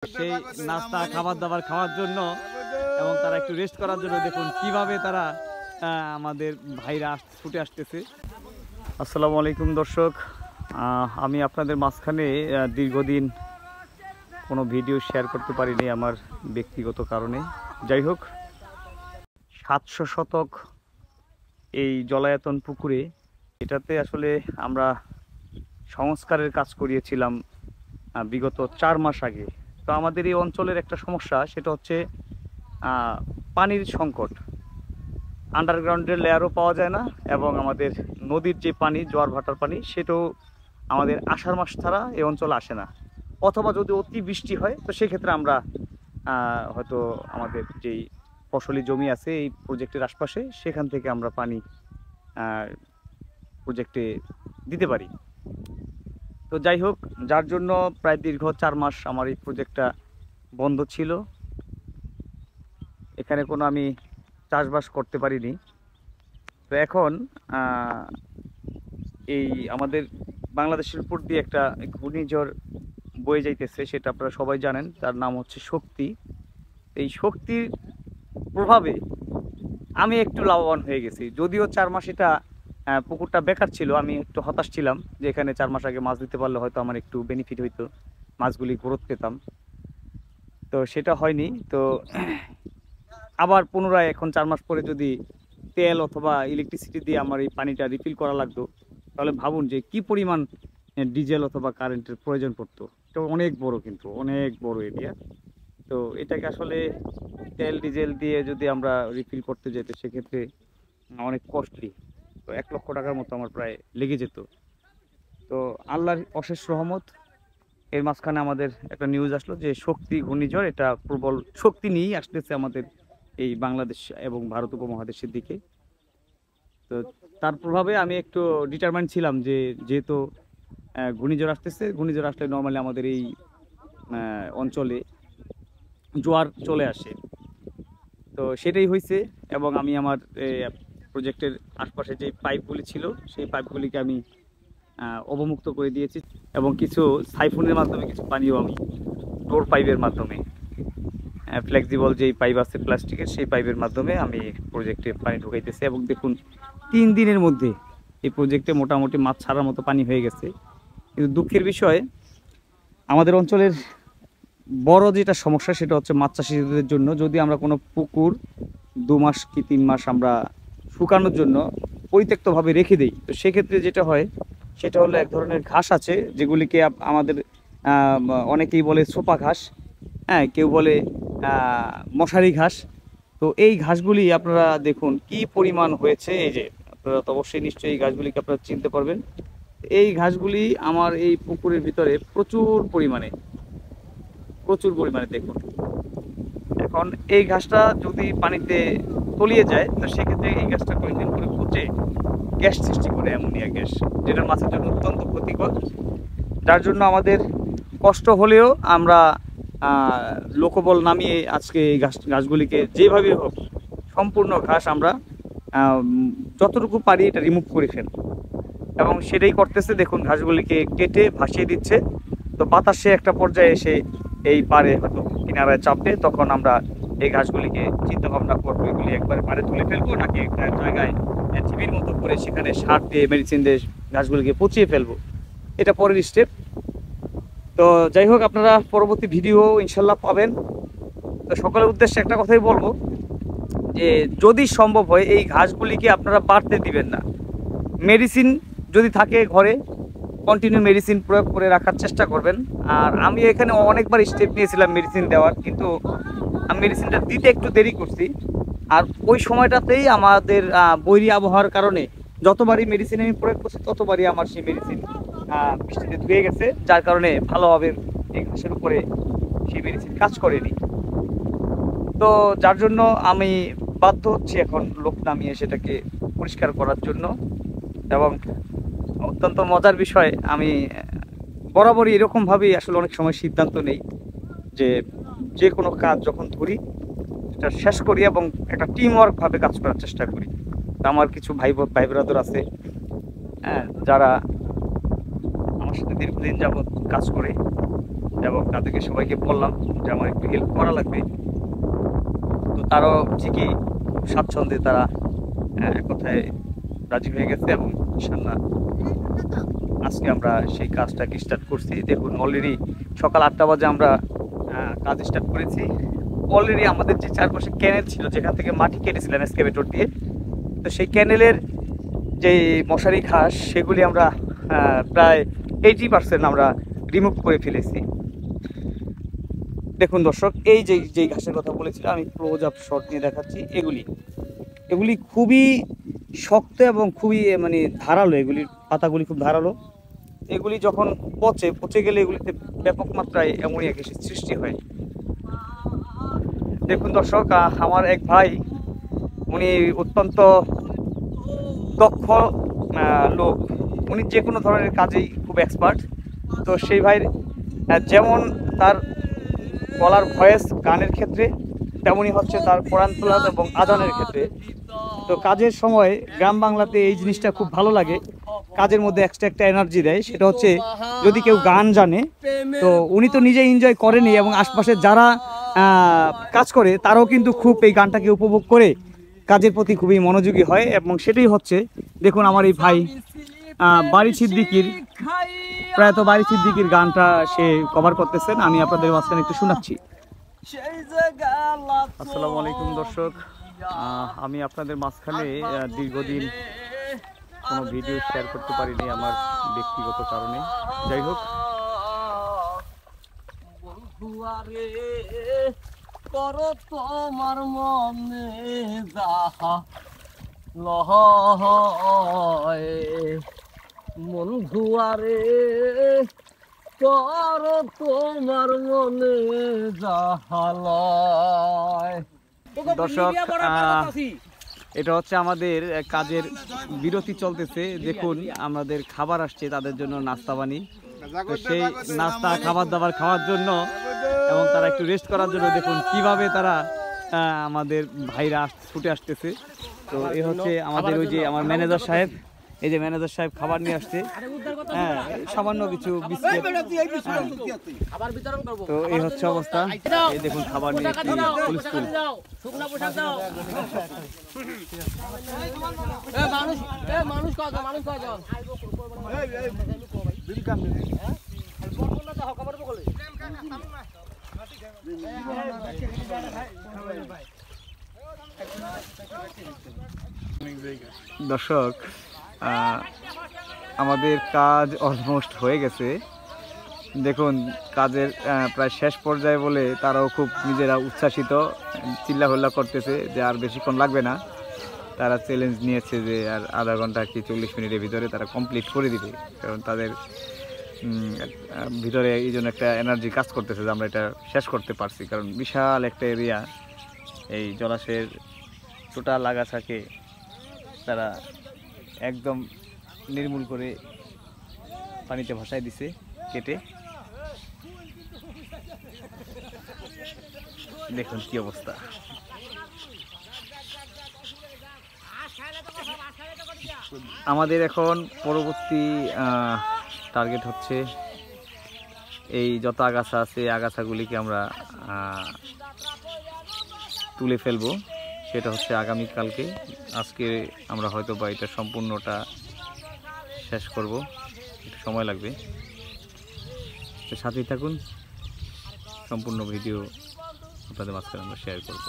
সেই নাস্তা খাবার দাবার খাওয়ার জন্য এবং তারা একটু রেস্ট করার জন্য দেখুন কিভাবে তারা আমাদের ভাইরা ছুটে আসতেছে। আসসালামু আলাইকুম দর্শক, আমি আপনাদের মাঝখানে দীর্ঘদিন কোনো ভিডিও শেয়ার করতে পারিনি আমার ব্যক্তিগত কারণে। যাই হোক, 700 শতক এই জলায়তন পুকুরে এটাতে আসলে আমরা সংস্কারের কাজ করিয়েছিলাম বিগত 4 মাস আগে। তো আমাদের এই অঞ্চলের একটা সমস্যা, সেটা হচ্ছে পানির সংকট। আন্ডারগ্রাউন্ডের লেয়ারও পাওয়া যায় না এবং আমাদের নদীর যে পানি, জোয়ার ভাটার পানি, সেটাও আমাদের আষাঢ় মাস ছাড়া এই অঞ্চলে আসে না। অথবা যদি অতি বৃষ্টি হয় তো সেক্ষেত্রে আমরা হয়তো আমাদের যেই ফসলি জমি আছে এই প্রজেক্টের আশপাশে, সেখান থেকে আমরা পানি প্রজেক্টে দিতে পারি। তো যাই হোক, যার জন্য প্রায় দীর্ঘ 4 মাস আমার এই প্রজেক্টটা বন্ধ ছিল। এখানে কোনো আমি চাষবাস করতে পারিনি। তো এখন এই আমাদের বাংলাদেশের উপর দিয়ে একটা ঘূর্ণিঝড় বয়ে যাইতেছে, সেটা আপনারা সবাই জানেন, তার নাম হচ্ছে শক্তি। এই শক্তির প্রভাবে আমি একটু লাভবান হয়ে গেছি। যদিও 4 মাস এটা পুকুরটা বেকার ছিল, আমি একটু হতাশ ছিলাম যে এখানে 4 মাস আগে মাছ দিতে পারলে হয়তো আমার একটু বেনিফিট হইতো, মাছগুলি গ্রোথ পেতাম। তো সেটা হয়নি। তো আবার পুনরায় এখন 4 মাস পরে যদি তেল অথবা ইলেকট্রিসিটি দিয়ে আমার এই পানিটা রিফিল করা লাগতো, তাহলে ভাবুন যে কি পরিমাণ ডিজেল অথবা কারেন্টের প্রয়োজন পড়তো। এটা অনেক বড়, কিন্তু অনেক বড় এরিয়া। তো এটাকে আসলে তেল ডিজেল দিয়ে যদি আমরা রিফিল করতে যেতে, সেক্ষেত্রে অনেক কস্টলি। তো 1 লক্ষ টাকার মতো আমার প্রায় লেগে যেত। তো আল্লাহর অশেষ রহমত, এর মাঝখানে আমাদের একটা নিউজ আসলো যে শক্তি ঘূর্ণিঝড় এটা প্রবল শক্তি নিয়েই আসতেছে আমাদের এই বাংলাদেশ এবং ভারত উপমহাদেশের দিকে। তো তার প্রভাবে আমি একটু ডিটারমাইন্ড ছিলাম যে যেহেতু ঘূর্ণিঝড় আসতেছে, ঘূর্ণিঝড় আসলে নর্মালি আমাদের এই অঞ্চলে জোয়ার চলে আসে। তো সেটাই হয়েছে এবং আমি আমার প্রজেক্টের আশপাশে যে পাইপগুলি ছিল সেই পাইপগুলিকে আমি অবমুক্ত করে দিয়েছি এবং কিছু সাইফোনের মাধ্যমে কিছু পানিও আমি ডোর পাইপের মাধ্যমে, ফ্লেক্সিবল যেই পাইপ আছে প্লাস্টিকের, সেই পাইপের মাধ্যমে আমি প্রজেক্টে পানি ঢুকাইতেছি। এবং দেখুন 3 দিনের মধ্যে এই প্রজেক্টে মোটামুটি মাছ ছাড়ার মতো পানি হয়ে গেছে। কিন্তু দুঃখের বিষয়, আমাদের অঞ্চলের বড় যেটা সমস্যা সেটা হচ্ছে মাছ চাষিদের জন্য। যদি আমরা কোনো পুকুর 2 মাস কি 3 মাস আমরা শুকানোর জন্য পরিত্যক্তভাবে রেখে দিই, তো সেক্ষেত্রে যেটা হয় সেটা হলো এক ধরনের ঘাস আছে যেগুলিকে আমাদের অনেকেই বলে সোপা ঘাস, হ্যাঁ, কেউ বলে মশারি ঘাস। তো এই ঘাসগুলি আপনারা দেখুন কি পরিমাণ হয়েছে। এই যে আপনারা তো অবশ্যই নিশ্চয়ই এই ঘাসগুলিকে আপনারা চিনতে পারবেন। এই ঘাসগুলি আমার এই পুকুরের ভিতরে প্রচুর পরিমাণে দেখুন। এখন এই ঘাসটা যদি পানিতে তলিয়ে যায়, তো সেক্ষেত্রে এই ঘাসটা কয়েকদিন করে পচে গ্যাস সৃষ্টি করে, অ্যামোনিয়া গ্যাস, যেটা মাছের জন্য অত্যন্ত ক্ষতিকর। যার জন্য আমাদের কষ্ট হলেও আমরা লোকবল নামিয়ে আজকে এই ঘাসগুলিকে যেভাবে হোক সম্পূর্ণ ঘাস আমরা যতটুকু পারি এটা রিমুভ করে ফেলব এবং সেটাই করতেছে। দেখুন ঘাসগুলিকে কেটে ভাসিয়ে দিচ্ছে। তো বাতাসে একটা পর্যায়ে এসে এই পারে হয়তো কিনারায় চাপবে, তখন আমরা এই ঘাসগুলিকে চিন্তা ভাবনা করবো এগুলি একবারে পারে তুলে ফেলবো নাকি একটা জায়গায় টিভির মতো করে সেখানে সার দিয়ে মেডিসিন দিয়ে ঘাসগুলিকে পচিয়ে ফেলবো, এটা পরের স্টেপ। তো যাই হোক, আপনারা পরবর্তী ভিডিও ইনশাল্লাহ পাবেন। তো সকলের উদ্দেশ্যে একটা কথাই বলবো যে যদি সম্ভব হয় এই ঘাসগুলিকে আপনারা বাড়তে দিবেন না। মেডিসিন যদি থাকে ঘরে, কন্টিনিউ মেডিসিন প্রয়োগ করে রাখার চেষ্টা করবেন। আর আমি এখানে অনেকবার স্টেপ নিয়েছিলাম মেডিসিন দেওয়ার, কিন্তু আমি মেডিসিনটা দিতে একটু দেরি করছি। আর ওই সময়টাতেই আমাদের বৈরী আবহাওয়ার কারণে যতবারই মেডিসিন আমি প্রয়োগ করছি ততবারই আমার সেই মেডিসিন বৃষ্টিতে ধুয়ে গেছে, যার কারণে ভালোভাবে এই ঘাসের উপরে সেই মেডিসিন কাজ করেনি। তো যার জন্য আমি বাধ্য হচ্ছি এখন লোক নামিয়ে সেটাকে পরিষ্কার করার জন্য। এবং অত্যন্ত মজার বিষয়, আমি বরাবরই এরকমভাবেই আসলে অনেক সময় সিদ্ধান্ত নেই যে কোনো কাজ যখন ধরি সেটা শেষ করি এবং একটা টিম ওয়ার্কভাবে কাজ করার চেষ্টা করি। আমার কিছু ভাই ব্রাদার আছে, যারা আমার সাথে দীর্ঘদিন যাবৎ কাজ করে। এবং তাদেরকে সবাইকে বললাম যে আমার একটু হেল্প করা লাগবে। তো তারাও ঠিকই স্বাচ্ছন্দ্যে তারা এক কথায় রাজি হয়ে গেছে এবং ইনশাল্লাহ আজকে আমরা সেই কাজটাকে স্টার্ট করছি। দেখুন অলরেডি সকাল 8টা বাজে আমরা কাজ স্টার্ট করেছি। অলরেডি আমাদের যে চারপাশে ক্যানেল ছিল যেখান থেকে মাটি কেটেছিলাম এক্সকেভেটর দিয়ে, তো সেই ক্যানেলের যে মশারি ঘাস সেগুলি আমরা প্রায় 80% আমরা রিমুভ করে ফেলেছি। দেখুন দর্শক, এই যে ঘাসের কথা বলেছিলাম আমি ক্লোজ আপ শট নিয়ে দেখাচ্ছি। এগুলি খুবই শক্ত এবং খুবই মানে ধারালো, এগুলির পাতাগুলি খুব ধারালো। এগুলি যখন পচে গেলে এগুলিতে ব্যাপক মাত্রায় অ্যামোনিয়া গ্যাসের সৃষ্টি হয়। দেখুন দর্শক, আমার এক ভাই, উনি অত্যন্ত দক্ষ লোক, উনি যে কোনো ধরনের কাজেই খুব এক্সপার্ট। তো সেই ভাইয়ের যেমন তার গলার ভয়েস গানের ক্ষেত্রে, তেমনই হচ্ছে তার কোরআন তেলাওয়াত এবং আজানের ক্ষেত্রে। তো কাজের সময় গ্রাম বাংলাতে এই জিনিসটা খুব ভালো লাগে, কাজের মধ্যে এক্সট্রা একটা এনার্জি দেয়। সেটা হচ্ছে যদি কেউ গান জানে, তো উনি তো নিজে এনজয় করেনি এবং আশপাশে যারা কাজ করে তারাও কিন্তু খুব এই গানটাকে উপভোগ করে কাজের প্রতি খুবই মনোযোগী হয়। এবং সেটাই হচ্ছে, দেখুন আমার এই ভাই বাড়ি সিদ্দিকির, প্রায়ত বাড়ি সিদ্দিকির গানটা সে কভার করতেছেন। আমি আপনাদের মাঝখানে একটু শোনাচ্ছি। আসসালামু আলাইকুম দর্শক, আমি আপনাদের মাঝখানে দীর্ঘদিন কোনো ভিডিও শেয়ার করতে পারিনি আমার ব্যক্তিগত কারণে। যাই হোক, তোমার মনে যাহা লয় বন্ধুয়ারে কর তোমার মনে যাহা লয়। দর্শক, এটা হচ্ছে আমাদের কাজের বিরতি চলতেছে। দেখুন আমাদের খাবার আসছে, তাদের জন্য নাস্তা বানি, তো সেই নাস্তা খাবার দাবার খাওয়ার জন্য এবং তারা একটু রেস্ট করার জন্য দেখুন কিভাবে তারা আমাদের ভাইরা ছুটে আসতেছে। তো এই হচ্ছে আমাদের ওই যে আমার ম্যানেজার সাহেব, এই যে ম্যানেজার সাহেব খাবার নিয়ে আসছে, হ্যাঁ সামান্য কিছু বিস্কিট। তো এই হচ্ছে অবস্থা, এই দেখুন খাবার নিয়ে দর্শক, আমাদের কাজ অলমোস্ট হয়ে গেছে। দেখুন কাজের প্রায় শেষ পর্যায়ে বলে তারাও খুব নিজেরা উচ্ছ্বাসিত, চিল্লাহল্লা করতেছে যে আর বেশিক্ষণ লাগবে না। তারা চ্যালেঞ্জ নিয়েছে যে আর আধা ঘন্টা কি 40 মিনিটের ভিতরে তারা কমপ্লিট করে দিবে, কারণ তাদের ভিতরে এই জন্য একটা এনার্জি কাজ করতেছে যে আমরা এটা শেষ করতে পারছি। কারণ বিশাল একটা এরিয়া, এই জলাশয়ের টোটাল আগাছাকে তারা একদম নির্মূল করে পানিতে ভাসায় দিছে কেটে। দেখুন কি অবস্থা। আমাদের এখন পরবর্তী টার্গেট হচ্ছে এই যত আগাছা আছে আগাছাগুলিকে আমরা তুলে ফেলবো, সেটা হচ্ছে আগামীকালকে। আজকে আমরা হয়তো বা এটা সম্পূর্ণটা শেষ করব, একটু সময় লাগবে। তো সাথেই থাকুন, সম্পূর্ণ ভিডিও আপনাদের মাঝখানে আমরা শেয়ার করব।